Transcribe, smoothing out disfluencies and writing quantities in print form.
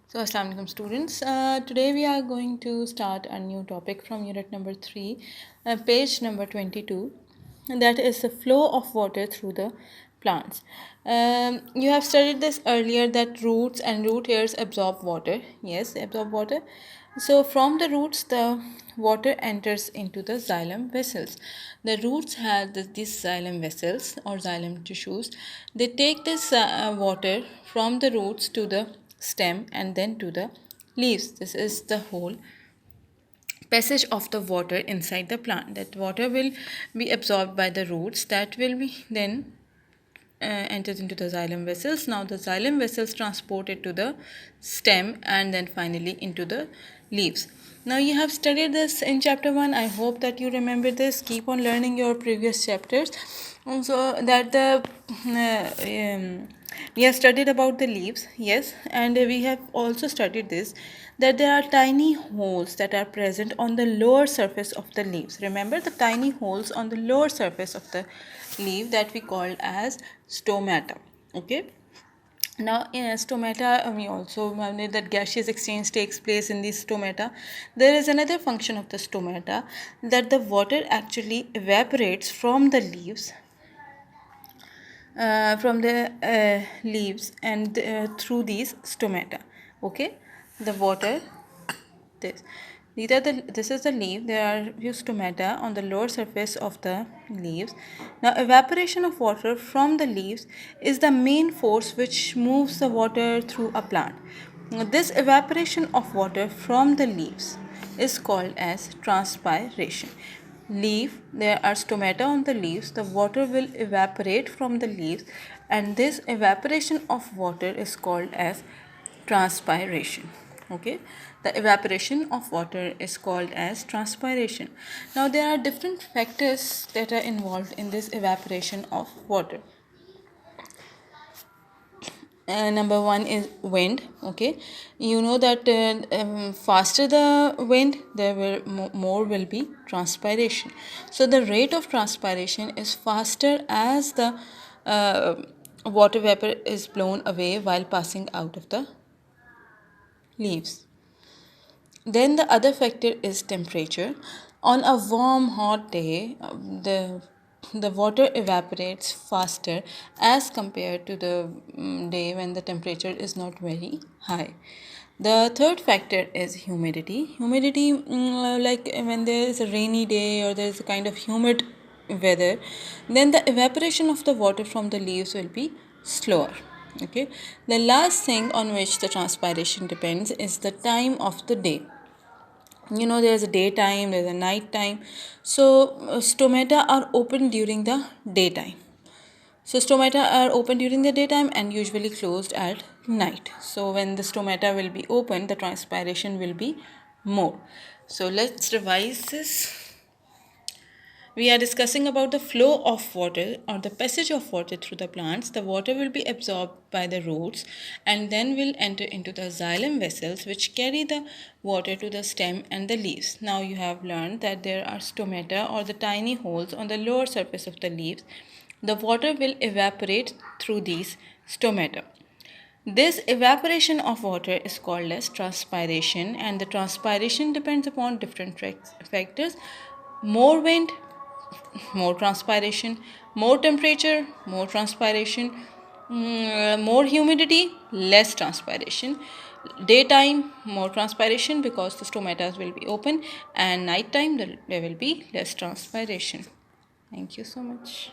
So, Assalamu alaikum students. Today we are going to start a new topic from unit number 3, page number 22, and that is the flow of water through the plants. You have studied this earlier that roots and root hairs absorb water. Yes, they absorb water. So, from the roots, the water enters into the xylem vessels. The roots have these xylem vessels or xylem tissues. They take this water from the roots to the stem and then to the leaves. This is the whole passage of the water inside the plant. That water will be absorbed by the roots, that will be then enters into the xylem vessels. Now the xylem vessels transport it to the stem and then finally into the leaves. Now you have studied this in chapter 1. I hope that you remember this. Keep on learning your previous chapters. So that we have studied about the leaves, yes, and we have also studied this, that there are tiny holes that are present on the lower surface of the leaves. Remember the tiny holes on the lower surface of the leaf that we called as stomata. Okay. Now in stomata, we also know that gaseous exchange takes place in these stomata. There is another function of the stomata, that the water actually evaporates from the leaves, and through these stomata. Okay, the water, this this is the leaf. There are few stomata on the lower surface of the leaves. Now evaporation of water from the leaves is the main force which moves the water through a plant. Now, this evaporation of water from the leaves is called as transpiration. Leaf, there are stomata on the leaves. The water will evaporate from the leaves, and this evaporation of water is called as transpiration. Okay, the evaporation of water is called as transpiration. Now there are different factors that are involved in this evaporation of water. Number one is wind. Okay, you know that faster the wind, there will more will be transpiration. So the rate of transpiration is faster as the uh, water vapor is blown away while passing out of the leaves. Then the other factor is temperature. On a warm, hot day, the water evaporates faster as compared to the day when the temperature is not very high. The third factor is humidity. Humidity, like when there is a rainy day or there is a kind of humid weather, then the evaporation of the water from the leaves will be slower. Okay, the last thing on which the transpiration depends is the time of the day. You know, there's a daytime, there's a night time. So stomata are open during the daytime. So stomata are open during the daytime and usually closed at night. So when the stomata will be open, the transpiration will be more. So let's revise this. We are discussing about the flow of water or the passage of water through the plants. The water will be absorbed by the roots and then will enter into the xylem vessels which carry the water to the stem and the leaves. Now you have learned that there are stomata or the tiny holes on the lower surface of the leaves. The water will evaporate through these stomata. This evaporation of water is called as transpiration, and the transpiration depends upon different factors. More wind, more transpiration, more temperature, more transpiration, more humidity, less transpiration. Daytime, more transpiration because the stomata will be open, and nighttime there will be less transpiration. Thank you so much.